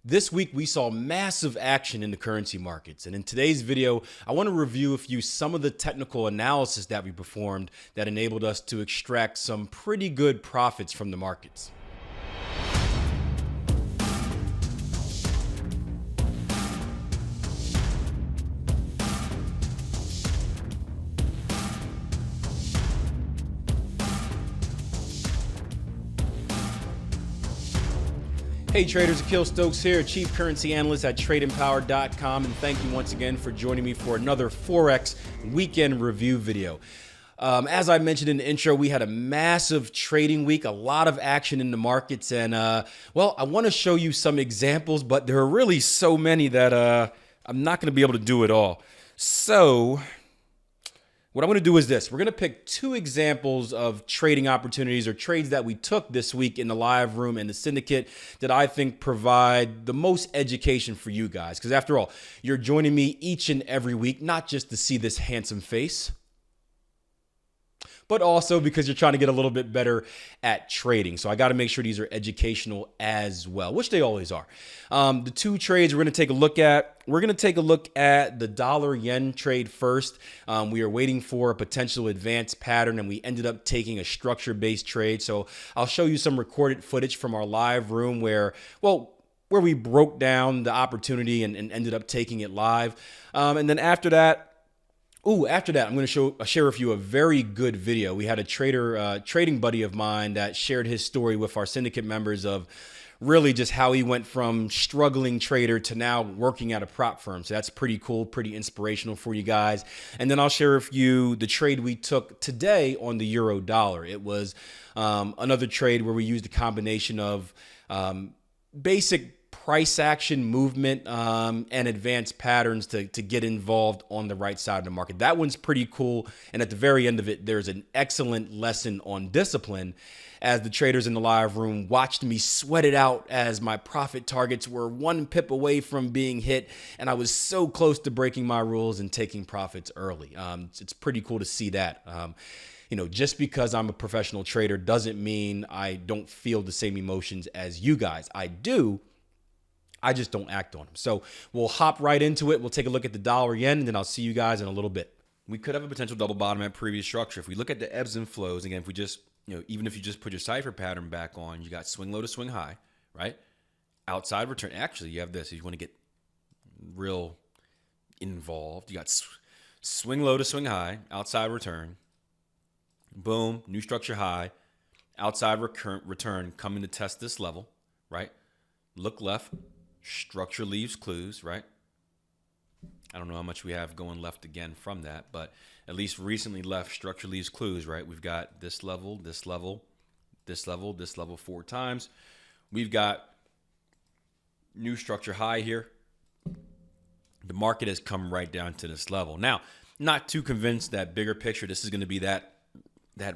This week, we saw massive action in the currency markets. And in today's video, I want to review with you some of the technical analysis that we performed that enabled us to extract some pretty good profits from the markets. Hey traders, Akil Stokes here, Chief Currency Analyst at TradingPower.com, and thank you once again for joining me for another Forex weekend review video. As I mentioned in the intro, we had a massive trading week, a lot of action in the markets, and well, I want to show you some examples, but there are really so many that I'm not going to be able to do it all. So what I'm going to do is this. We're going to pick two examples of trading opportunities or trades that we took this week in the live room and the syndicate that I think provide the most education for you guys. Because after all, you're joining me each and every week, not just to see this handsome face, but also because you're trying to get a little bit better at trading. So I got to make sure these are educational as well, which they always are. The two trades we're going to take a look at, we're going to take a look at the dollar yen trade first. We are waiting for a potential advanced pattern, and we ended up taking a structure-based trade. So I'll show you some recorded footage from our live room where we broke down the opportunity and ended up taking it live. And then after that, I'm going to share with you a very good video. We had a trading buddy of mine that shared his story with our syndicate members of really just how he went from struggling trader to now working at a prop firm. So that's pretty cool, pretty inspirational for you guys. And then I'll share with you the trade we took today on the euro dollar. It was another trade where we used a combination of basic price action movement and advanced patterns to get involved on the right side of the market. That one's pretty cool. And at the very end of it, there's an excellent lesson on discipline as the traders in the live room watched me sweat it out as my profit targets were one pip away from being hit. And I was so close to breaking my rules and taking profits early. It's pretty cool to see that. You know, just because I'm a professional trader doesn't mean I don't feel the same emotions as you guys. I do. I just don't act on them. So we'll hop right into it. We'll take a look at the dollar yen, and then I'll see you guys in a little bit. We could have a potential double bottom at previous structure. If we look at the ebbs and flows, again, if we just, even if you just put your cipher pattern back on, you got swing low to swing high, right? Outside return. Actually, you have this. If you want to get real involved, you got swing low to swing high, outside return. Boom, new structure high, outside return coming to test this level, right? Look left. Structure leaves clues, right? I don't know how much we have going left again from that, but at least recently left structure leaves clues, right? We've got this level, this level, this level, this level 4 times. We've got new structure high here. The market has come right down to this level. Now, not too convinced that bigger picture, this is going to be that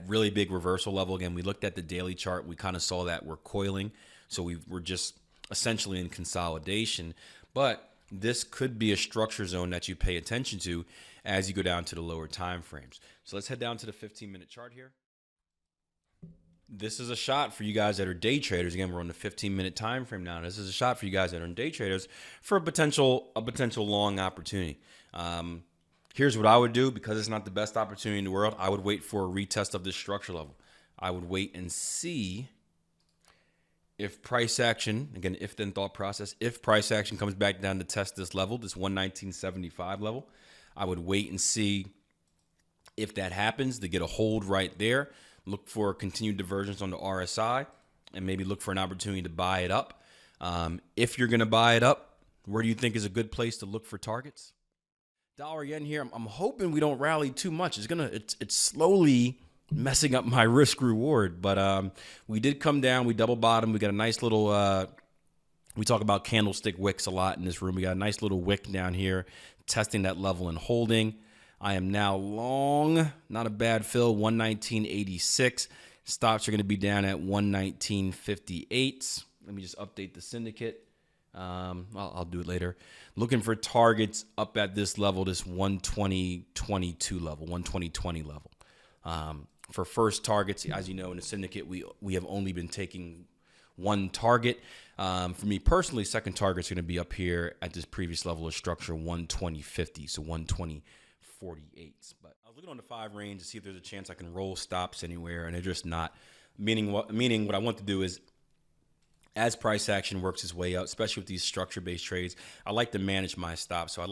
really big reversal level. Again, we looked at the daily chart. We kind of saw that we're coiling. So we're just essentially in consolidation, but this could be a structure zone that you pay attention to as you go down to the lower time frames. So let's head down to the 15-minute chart here. This is a shot for you guys that are day traders. Again, we're on the 15-minute time frame now. This is a shot for you guys that are day traders for a potential long opportunity. Here's what I would do because it's not the best opportunity in the world. I would wait for a retest of this structure level. I would wait and see if price action, again, if then thought process, if price action comes back down to test this level, this 119.75 level, I would wait and see if that happens to get a hold right there. Look for continued divergence on the RSI and maybe look for an opportunity to buy it up. If you're going to buy it up, where do you think is a good place to look for targets? Dollar yen here, I'm hoping we don't rally too much. It's slowly messing up my risk reward, but we did come down. We double bottom. We got a nice little we talk about candlestick wicks a lot in this room. We got a nice little wick down here testing that level and holding. I am now long, not a bad fill, 119.86. Stops are going to be down at 119.58. Let me just update the syndicate. I'll do it later. Looking for targets up at this level, this 120.22 level, 120.20 level. For first targets, as you know, in the syndicate, we have only been taking one target. For me personally, second target's going to be up here at this previous level of structure, 120.50, so 120.48. But I was looking on the 5 range to see if there's a chance I can roll stops anywhere, and they're just not. Meaning what I want to do is, as price action works its way up, especially with these structure-based trades, I like to manage my stops. So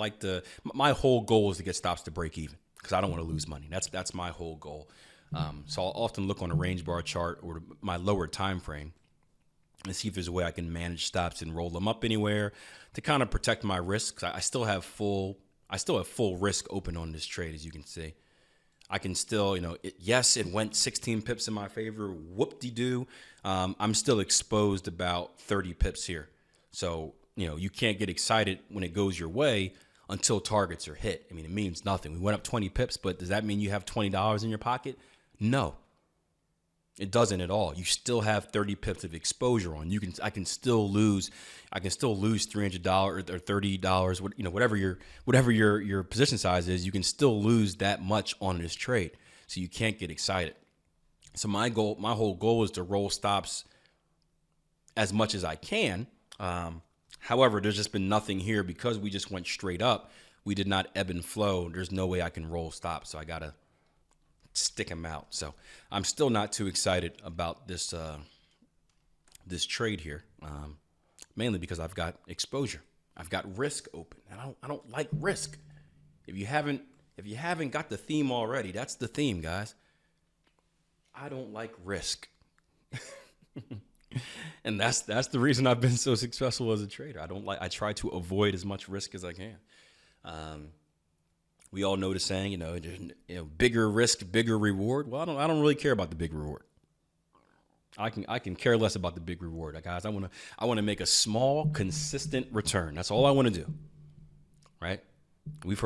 my whole goal is to get stops to break even because I don't want to lose money. That's my whole goal. So I'll often look on a range bar chart or my lower time frame and see if there's a way I can manage stops and roll them up anywhere to kind of protect my risk. I still have full risk open on this trade, as you can see. I can still, yes, it went 16 pips in my favor. Whoop-de-doo. I'm still exposed about 30 pips here. So, you can't get excited when it goes your way until targets are hit. I mean, it means nothing. We went up 20 pips, but does that mean you have $20 in your pocket? No, it doesn't at all. You still have 30 pips of exposure on. I can still lose $300 or $30, whatever your position size is. You can still lose that much on this trade. So you can't get excited. So my whole goal is to roll stops as much as I can. However, there's just been nothing here because we just went straight up. We did not ebb and flow. There's no way I can roll stops. So I got to stick them out. So I'm still not too excited about this trade here, mainly because I've got exposure. I've got risk open, and I don't like risk. If you haven't got the theme already, that's the theme, guys. I don't like risk. And that's the reason I've been so successful as a trader. I try to avoid as much risk as I can. We all know the saying, bigger risk, bigger reward. Well, I don't really care about the big reward. I can care less about the big reward, guys. I want to make a small, consistent return. That's all I want to do, right? We've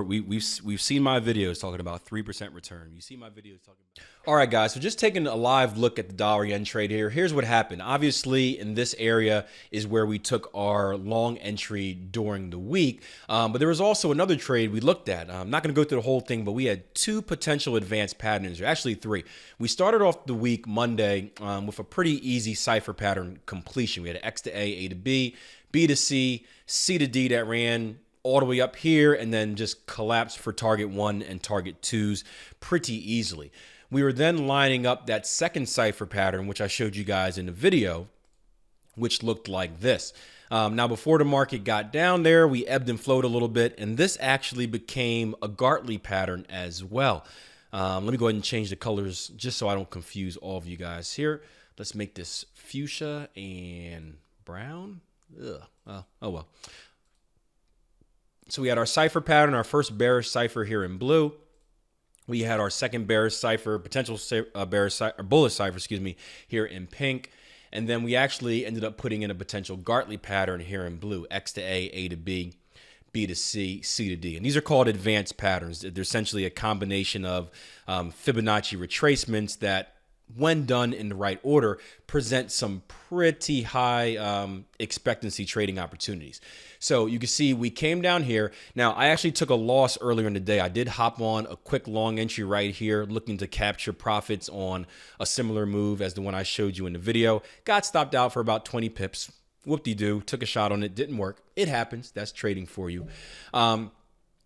seen my videos talking about 3% return. You see my videos talking about. All right, guys. So just taking a live look at the dollar yen trade here. Here's what happened. Obviously, in this area is where we took our long entry during the week. But there was also another trade we looked at. I'm not going to go through the whole thing, but we had 2 potential advanced patterns, or actually 3. We started off the week Monday with a pretty easy cipher pattern completion. We had X to A, A to B, B to C, C to D that ran all the way up here and then just collapsed for target 1 and target 2s pretty easily. We were then lining up that second cipher pattern, which I showed you guys in the video, which looked like this. Now, before the market got down there, we ebbed and flowed a little bit, and this actually became a Gartley pattern as well. Let me go ahead and change the colors just so I don't confuse all of you guys here. Let's make this fuchsia and brown. Oh well. So we had our cipher pattern, our first bearish cipher here in blue. We had our second bearish cipher, potential bearish cipher, bullish cipher, here in pink. And then we actually ended up putting in a potential Gartley pattern here in blue, X to A, A to B, B to C, C to D. And these are called advanced patterns. They're essentially a combination of Fibonacci retracements that, when done in the right order, present some pretty high expectancy trading opportunities. So you can see we came down here. Now, I actually took a loss earlier in the day. I did hop on a quick long entry right here, looking to capture profits on a similar move as the one I showed you in the video. Got stopped out for about 20 pips. Whoop-de-doo, took a shot on it, didn't work. It happens. That's trading for you.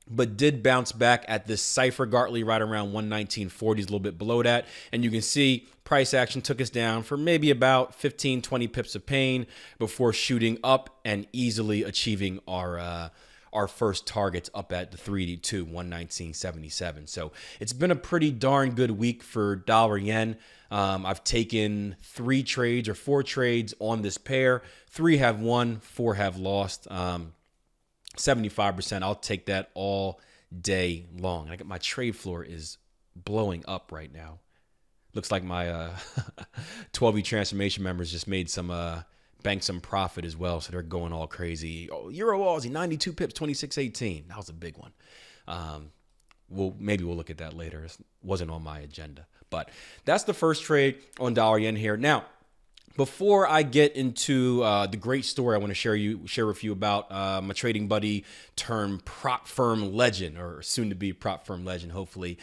But did bounce back at this cipher Gartley right around 119.40s, a little bit below that. And you can see price action took us down for maybe about 15, 20 pips of pain before shooting up and easily achieving our first targets up at the 3D2, 119.77. So it's been a pretty darn good week for dollar yen. I've taken 3 trades or 4 trades on this pair. 3 have won, 4 have lost. 75%. I'll take that all day long. My trade floor is blowing up right now. Looks like my 12E transformation members just made banked some profit as well, so they're going all crazy. Oh, EURUSD 92 pips, 26.18. That was a big one. Maybe we'll look at that later. It wasn't on my agenda, but that's the first trade on dollar yen here. Now, before I get into the great story I want to share with you about my trading buddy turned prop firm legend, or soon to be prop firm legend, hopefully.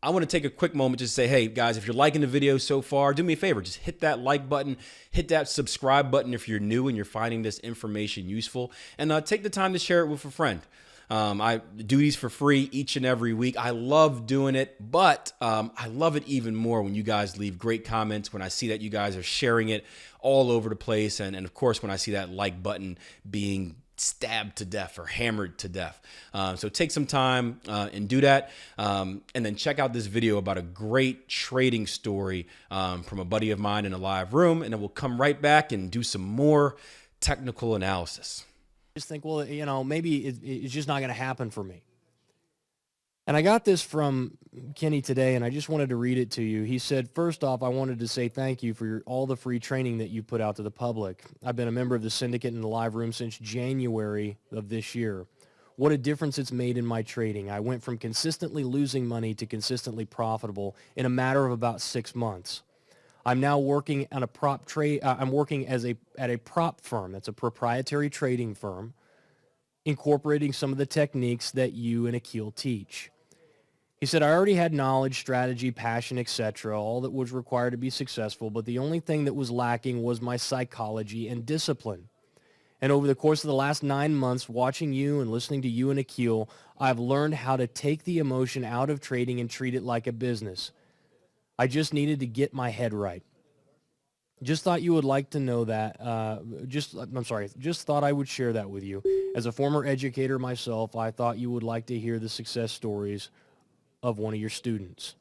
I want to take a quick moment to say, hey guys, if you're liking the video so far, do me a favor, just hit that like button, hit that subscribe button if you're new and you're finding this information useful, and take the time to share it with a friend. I do these for free each and every week. I love doing it, but I love it even more when you guys leave great comments, when I see that you guys are sharing it all over the place, and of course when I see that like button being stabbed to death or hammered to death. So take some time and do that. And then check out this video about a great trading story from a buddy of mine in a live room, and then we'll come right back and do some more technical analysis. Just think, well, you know, maybe it's just not going to happen for me. And I got this from Kenny today, and I just wanted to read it to you. He said, first off, I wanted to say thank you for all the free training that you put out to the public. I've been a member of the syndicate in the live room since January of this year. What a difference it's made in my trading. I went from consistently losing money to consistently profitable in a matter of about 6 months. I'm now working on a prop trade. I'm working at a prop firm. That's a proprietary trading firm, incorporating some of the techniques that you and Akil teach. He said, I already had knowledge, strategy, passion, etc., all that was required to be successful, but the only thing that was lacking was my psychology and discipline. And over the course of the last 9 months, watching you and listening to you and Akil, I've learned how to take the emotion out of trading and treat it like a business. I just needed to get my head right. Just thought you would like to know that. Just thought I would share that with you. As a former educator myself, I thought you would like to hear the success stories of one of your students.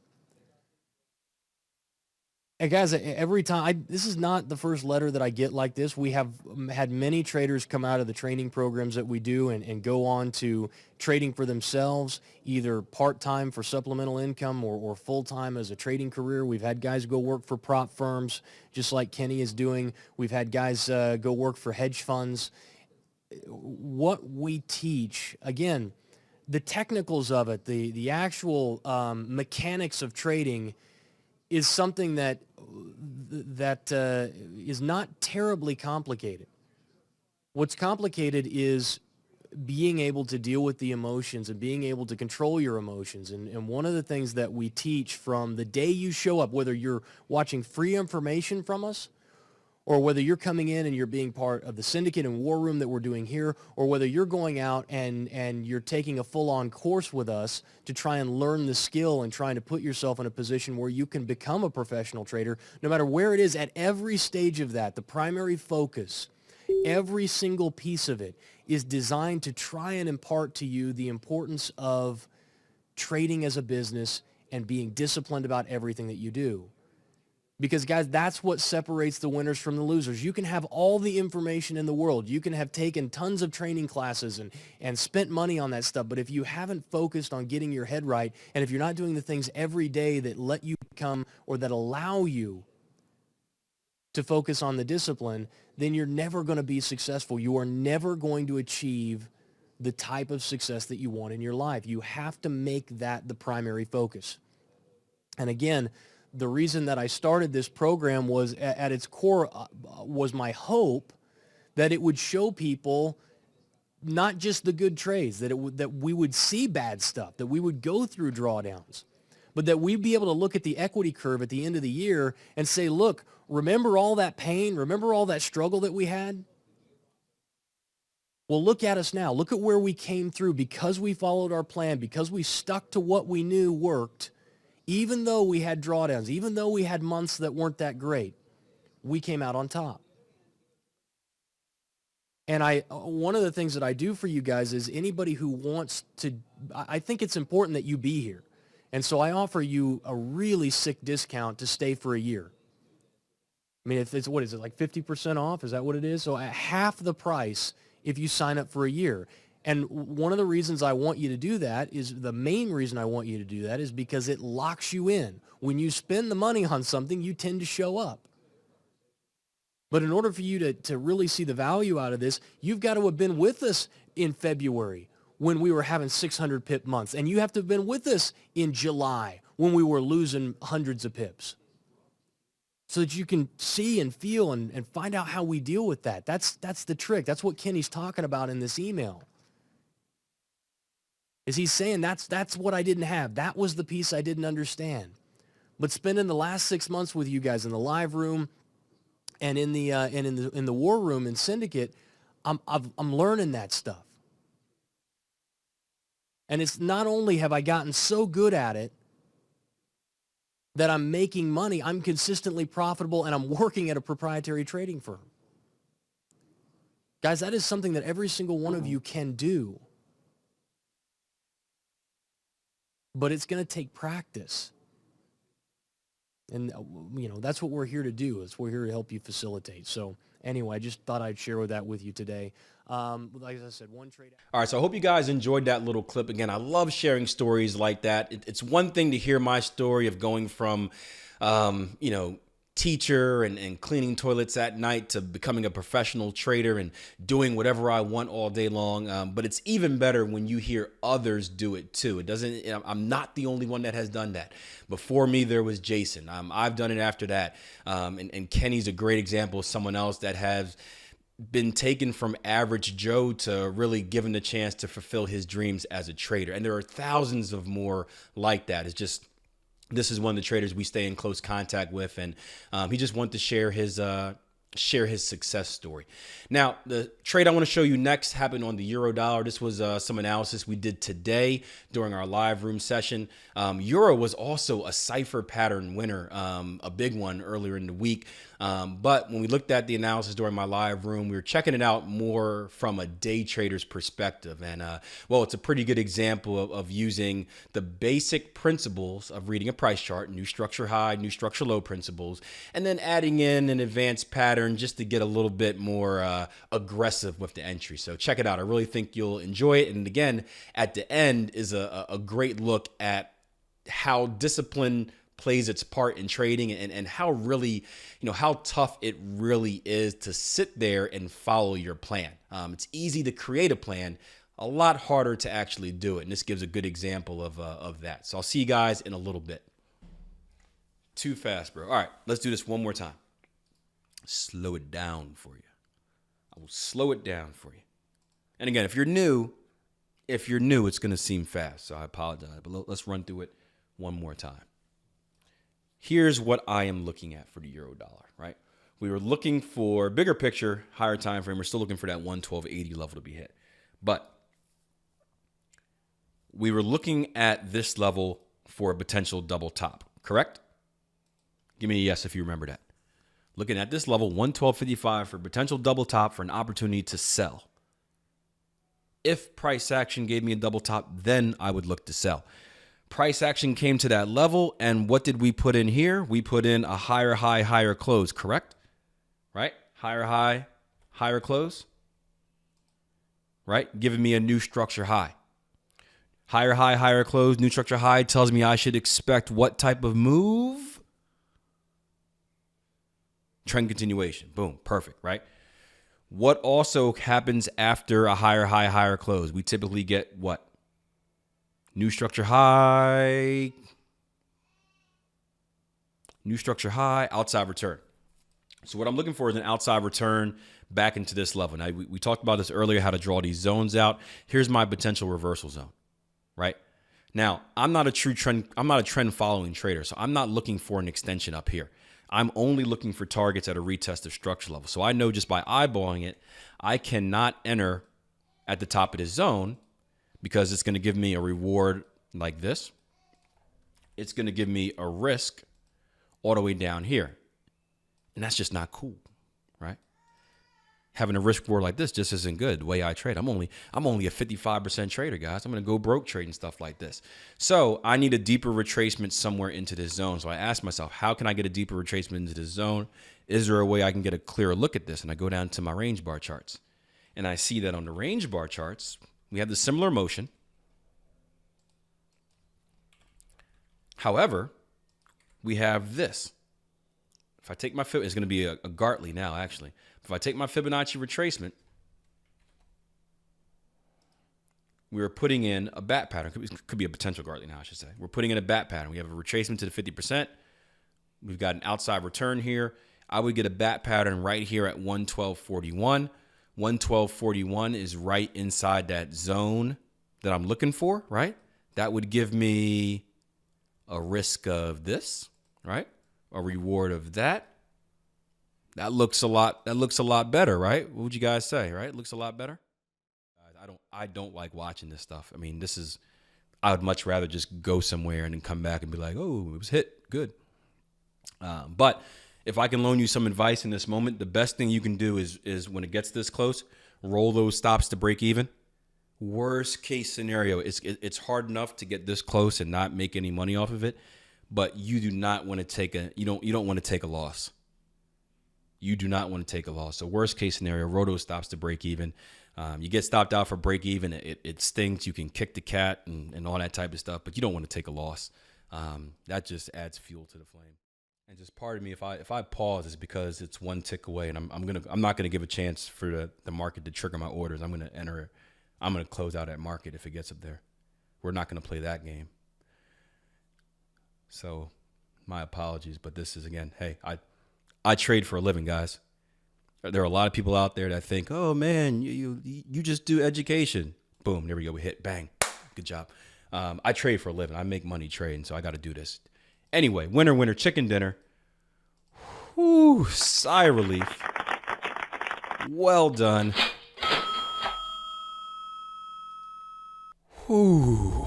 And guys, every time, this is not the first letter that I get like this. We have had many traders come out of the training programs that we do and go on to trading for themselves, either part-time for supplemental income or full-time as a trading career. We've had guys go work for prop firms, just like Kenny is doing. We've had guys go work for hedge funds. What we teach, again, the technicals of it, the actual mechanics of trading is something that is not terribly complicated. What's complicated is being able to deal with the emotions and being able to control your emotions. And one of the things that we teach from the day you show up, whether you're watching free information from us, or whether you're coming in and you're being part of the syndicate and war room that we're doing here, or whether you're going out and you're taking a full-on course with us to try and learn the skill and trying to put yourself in a position where you can become a professional trader, no matter where it is, at every stage of that, the primary focus, every single piece of it is designed to try and impart to you the importance of trading as a business and being disciplined about everything that you do. Because, guys, that's what separates the winners from the losers. You can have all the information in the world. You can have taken tons of training classes and spent money on that stuff. But if you haven't focused on getting your head right, and if you're not doing the things every day that let you become or that allow you to focus on the discipline, then you're never going to be successful. You are never going to achieve the type of success that you want in your life. You have to make that the primary focus. And again, the reason that I started this program was at its core was my hope that it would show people not just the good trades, that we would see bad stuff, that we would go through drawdowns, but that we'd be able to look at the equity curve at the end of the year and say, look, remember all that pain? Remember all that struggle that we had? Well, look at us now. Look at where we came through because we followed our plan, because we stuck to what we knew worked. Even though we had drawdowns, even though we had months that weren't that great, we came out on top. And one of the things that I do for you guys is anybody who wants to, I think it's important that you be here. And so I offer you a really sick discount to stay for a year. I mean, if it's, what is it, like 50% off? Is that what it is? So at half the price if you sign up for a year. And one of the reasons I want you to do that is, the main reason I want you to do that is because it locks you in. When you spend the money on something, you tend to show up. But in order for you to really see the value out of this, you've got to have been with us in February when we were having 600 pip months. And you have to have been with us in July when we were losing hundreds of pips. So that you can see and feel and find out how we deal with that. That's the trick. That's what Kenny's talking about in this email. Is he's saying that's what I didn't have. That was the piece I didn't understand. But spending the last 6 months with you guys in the live room and in the war room and syndicate, I'm learning that stuff. And it's not only have I gotten so good at it that I'm making money, I'm consistently profitable, and I'm working at a proprietary trading firm. Guys, that is something that every single one of you can do. But it's going to take practice. And, that's what we're here to do. We're here to help you facilitate. So anyway, I just thought I'd share that with you today. Like I said, one trade. All right, so I hope you guys enjoyed that little clip. Again, I love sharing stories like that. It's one thing to hear my story of going from, teacher and cleaning toilets at night to becoming a professional trader and doing whatever I want all day long. But it's even better when you hear others do it too. I'm not the only one that has done that. Before me, there was Jason. I've done it after that. And Kenny's a great example of someone else that has been taken from average Joe to really given the chance to fulfill his dreams as a trader. And there are thousands of more like that. It's just, this is one of the traders we stay in close contact with, and he just wanted to share his success story. Now, the trade I want to show you next happened on the euro dollar. This was some analysis we did today during our live room session. Euro was also a cipher pattern winner, a big one earlier in the week. But when we looked at the analysis during my live room, we were checking it out more from a day trader's perspective. And it's a pretty good example of using the basic principles of reading a price chart, new structure high, new structure low principles, and then adding in an advanced pattern just to get a little bit more aggressive with the entry. So check it out. I really think you'll enjoy it. And again, at the end is a great look at how discipline plays its part in trading and how really, how tough it really is to sit there and follow your plan. It's easy to create a plan, a lot harder to actually do it. And this gives a good example of that. So I'll see you guys in a little bit. Too fast, bro. All right, let's do this one more time. Slow it down for you. I will slow it down for you. And again, if you're new, it's going to seem fast. So I apologize, but let's run through it one more time. Here's what I am looking at for the euro dollar, right? We were looking for bigger picture, higher time frame. We're still looking for that 112.80 level to be hit. But we were looking at this level for a potential double top, correct? Give me a yes if you remember that. Looking at this level, 112.55 for potential double top for an opportunity to sell. If price action gave me a double top, then I would look to sell. Price action came to that level, and what did we put in here? We put in a higher high, higher close, correct? Right? Higher high, higher close. Right? Giving me a new structure high. Higher high, higher close, new structure high tells me I should expect what type of move? Trend continuation. Boom. Perfect, right? What also happens after a higher high, higher close? We typically get what? New structure high, outside return. So what I'm looking for is an outside return back into this level. Now, we talked about this earlier, how to draw these zones out. Here's my potential reversal zone, right? Now, I'm not a trend following trader, so I'm not looking for an extension up here. I'm only looking for targets at a retest of structure level. So I know just by eyeballing it, I cannot enter at the top of this zone because it's going to give me a reward like this. It's going to give me a risk all the way down here. And that's just not cool, right? Having a risk reward like this just isn't good the way I trade. I'm only a 55% trader, guys. I'm going to go broke trading stuff like this. So I need a deeper retracement somewhere into this zone. So I asked myself, how can I get a deeper retracement into this zone? Is there a way I can get a clearer look at this? And I go down to my range bar charts. And I see that on the range bar charts, we have the similar motion. However, we have this. If I take my Fibonacci, it's going to be a Gartley now, actually. If I take my Fibonacci retracement, we are putting in a bat pattern. Could be a potential Gartley now, I should say. We're putting in a bat pattern. We have a retracement to the 50%. We've got an outside return here. I would get a bat pattern right here at 112.41. 112.41 is right inside that zone that I'm looking for, right? That would give me a risk of this, right? A reward of that. That looks a lot better, right? What would you guys say, right? It looks a lot better. I don't like watching this stuff. I mean, I would much rather just go somewhere and then come back and be like, oh, it was hit, good. But if I can loan you some advice in this moment, the best thing you can do is when it gets this close, roll those stops to break even. Worst case scenario, it's hard enough to get this close and not make any money off of it, but you do not want to take you don't want to take a loss. You do not want to take a loss. So worst case scenario, roll those stops to break even. You get stopped out for break even, it stings. You can kick the cat and all that type of stuff, but you don't want to take a loss. That just adds fuel to the flame. And just pardon me if I pause, it's because it's one tick away, and I'm not gonna give a chance for the market to trigger my orders. I'm gonna enter it. I'm gonna close out at market if it gets up there. We're not gonna play that game. So my apologies, but this is, again, hey, I trade for a living, guys. There are a lot of people out there that think, oh man, you just do education. Boom, there we go, we hit, bang, good job. I trade for a living. I make money trading, so I got to do this. Anyway, winner, chicken dinner. Whew, sigh of relief. Well done. Whew.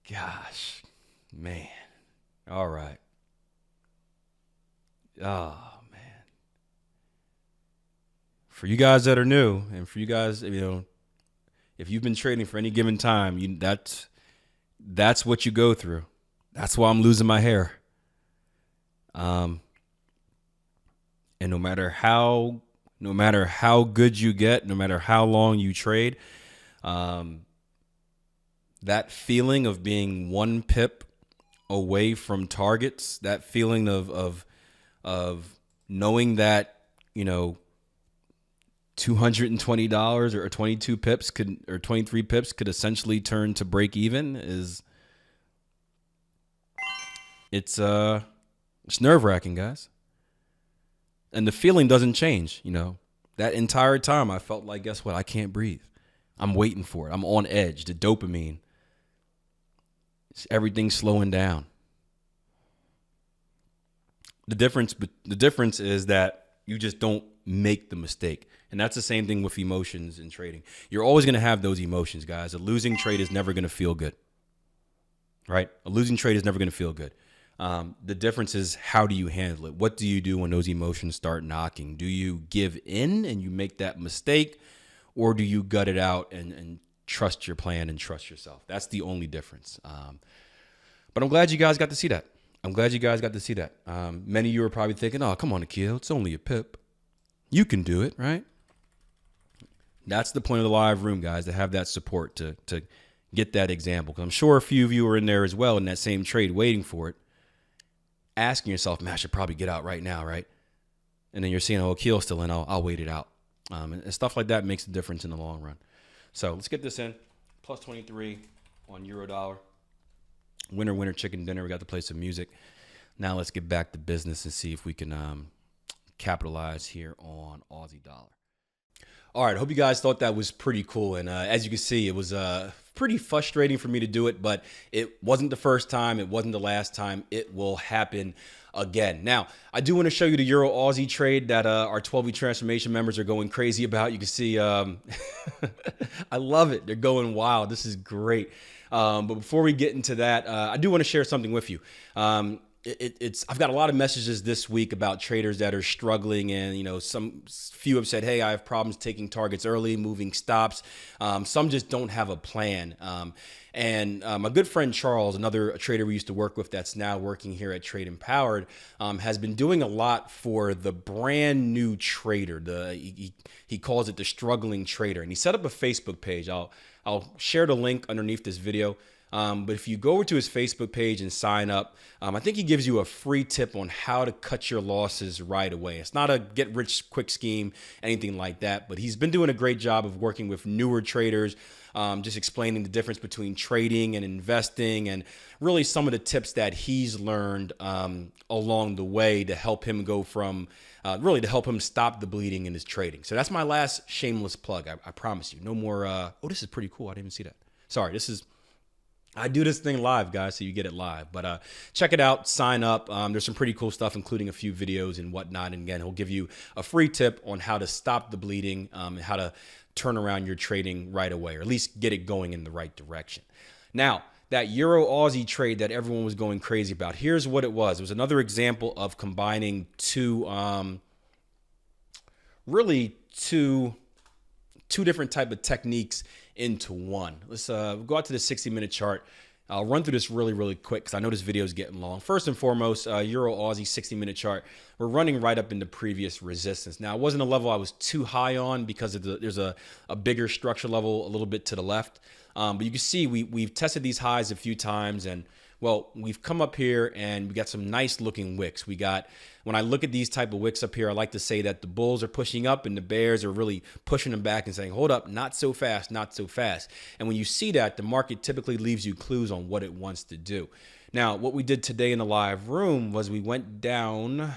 Gosh, man. All right. Oh, man. For you guys that are new, and for you guys, if you've been trading for any given time, that's what you go through. That's why I'm losing my hair. And no matter how good you get, no matter how long you trade, that feeling of being 1 pip away from targets, that feeling of knowing that, $220 or 22 pips or 23 pips could essentially turn to break even it's nerve-wracking, guys. And the feeling doesn't change. That entire time I felt like, guess what? I can't breathe. I'm waiting for it. I'm on edge. The dopamine. Everything's slowing down. The difference is that you just don't make the mistake. And that's the same thing with emotions in trading. You're always going to have those emotions, guys. A losing trade is never going to feel good, right? A losing trade is never going to feel good. The difference is, how do you handle it? What do you do when those emotions start knocking? Do you give in and you make that mistake, or do you gut it out and trust your plan and trust yourself? That's the only difference. But I'm glad you guys got to see that. Many of you are probably thinking, oh, come on, Akil, it's only a pip. You can do it, right? That's the point of the live room, guys, to have that support, to get that example. Because I'm sure a few of you are in there as well in that same trade waiting for it, asking yourself, man, I should probably get out right now, right? And then you're seeing, oh, Akil's still in, I'll wait it out. And stuff like that makes a difference in the long run. So let's get this in. Plus 23 on euro dollar. Winner, chicken dinner. We got to play some music. Now let's get back to business and see if we can capitalize here on Aussie dollar. All right, hope you guys thought that was pretty cool. And as you can see, it was pretty frustrating for me to do it, but it wasn't the first time. It wasn't the last time. It will happen again. Now, I do want to show you the Euro Aussie trade that our 12-week transformation members are going crazy about. You can see, I love it. They're going wild. This is great. But before we get into that, I do want to share something with you. I've got a lot of messages this week about traders that are struggling, and some few have said, hey, I have problems taking targets early, moving stops. Some just don't have a plan. And my good friend Charles, another trader we used to work with that's now working here at Trade Empowered, has been doing a lot for the brand new trader. He calls it the struggling trader, and he set up a Facebook page. I'll share the link underneath this video. But if you go over to his Facebook page and sign up, I think he gives you a free tip on how to cut your losses right away. It's not a get rich quick scheme, anything like that, but he's been doing a great job of working with newer traders, just explaining the difference between trading and investing and really some of the tips that he's learned along the way to help him go from really to help him stop the bleeding in his trading. So that's my last shameless plug. I promise you. No more. Oh, this is pretty cool. I didn't even see that. Sorry. I do this thing live, guys, so you get it live. But check it out. Sign up. There's some pretty cool stuff, including a few videos and whatnot. And again, he'll give you a free tip on how to stop the bleeding and how to turn around your trading right away, or at least get it going in the right direction. Now, that Euro Aussie trade that everyone was going crazy about, here's what it was. It was another example of combining two different type of techniques into one. Let's go out to the 60-minute chart. I'll run through this really quick because I know this video is getting long. First and foremost, Euro Aussie 60-minute chart. We're running right up into previous resistance. Now, it wasn't a level I was too high on because of there's a bigger structure level a little bit to the left. But you can see we've tested these highs a few times, and well, we've come up here and we got some nice looking wicks. When I look at these type of wicks up here, I like to say that the bulls are pushing up and the bears are really pushing them back and saying, hold up, not so fast, not so fast. And when you see that, the market typically leaves you clues on what it wants to do. Now, what we did today in the live room was we went down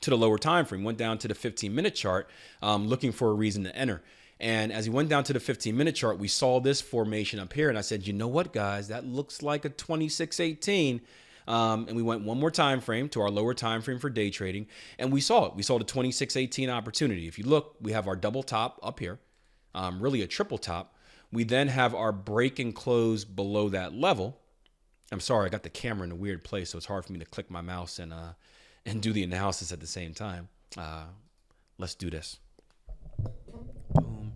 to the lower time frame, went down to the 15-minute chart, looking for a reason to enter. And as we went down to the 15-minute chart, we saw this formation up here. And I said, you know what, guys, that looks like a 2618. And we went one more time frame to our lower time frame for day trading. And we saw it. We saw the 2618 opportunity. If you look, we have our double top up here, really a triple top. We then have our break and close below that level. I'm sorry, I got the camera in a weird place, so it's hard for me to click my mouse and do the analysis at the same time. Let's do this. Boom.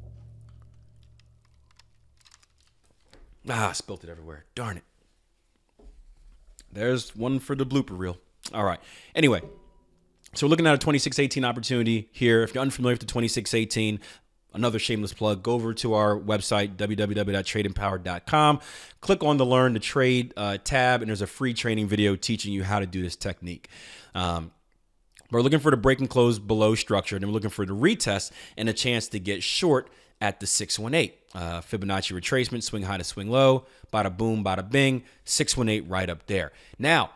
I spilled it everywhere. Darn it. There's one for the blooper reel. All right. Anyway, so we're looking at a 2618 opportunity here. If you're unfamiliar with the 2618, another shameless plug, go over to our website, www.tradeempowered.com. Click on the Learn to Trade tab, and there's a free training video teaching you how to do this technique. We're looking for the break and close below structure, and then we're looking for the retest and a chance to get short at the 618. Fibonacci retracement, swing high to swing low, bada boom, bada bing, 618 right up there. Now,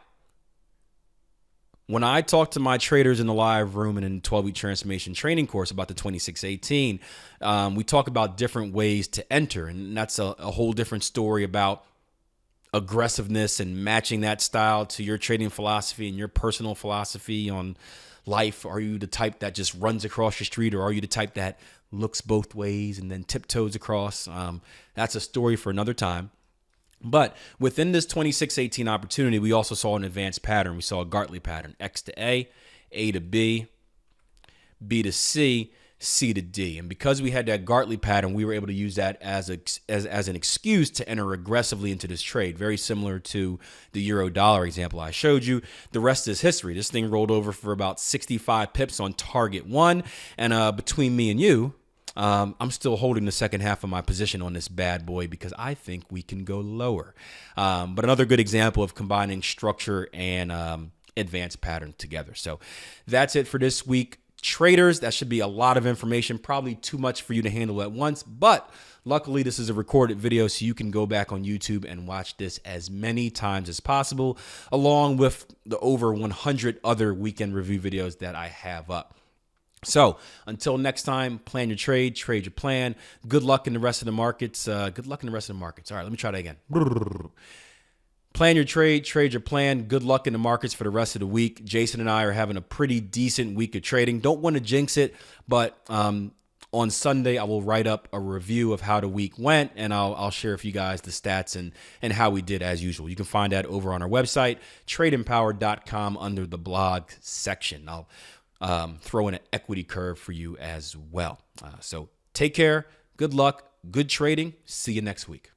when I talk to my traders in the live room and in the 12-week transformation training course about the 2618, we talk about different ways to enter, and that's a whole different story about aggressiveness and matching that style to your trading philosophy and your personal philosophy on life. Are you the type that just runs across your street, or are you the type that looks both ways and then tiptoes across? That's a story for another time. But within this 2618 opportunity, we also saw an advanced pattern. We saw a Gartley pattern, X to A to B, B to C, C to D. And because we had that Gartley pattern, we were able to use that as an excuse to enter aggressively into this trade, very similar to the euro dollar example I showed you. The rest is history. This thing rolled over for about 65 pips on target one. And between me and you, I'm still holding the second half of my position on this bad boy because I think we can go lower. But another good example of combining structure and advanced pattern together. So that's it for this week. Traders, that should be a lot of information, probably too much for you to handle at once, but luckily this is a recorded video, so you can go back on YouTube and watch this as many times as possible, along with the over 100 other weekend review videos that I have up. So until next time, plan your trade, trade your plan. Good luck in the rest of the markets. Good luck in the rest of the markets. All right, let me try that again. Plan your trade, trade your plan. Good luck in the markets for the rest of the week. Jason and I are having a pretty decent week of trading. Don't want to jinx it, but on Sunday, I will write up a review of how the week went, and I'll share with you guys the stats and how we did as usual. You can find that over on our website, tradeempowered.com, under the blog section. I'll throw in an equity curve for you as well. So take care. Good luck. Good trading. See you next week.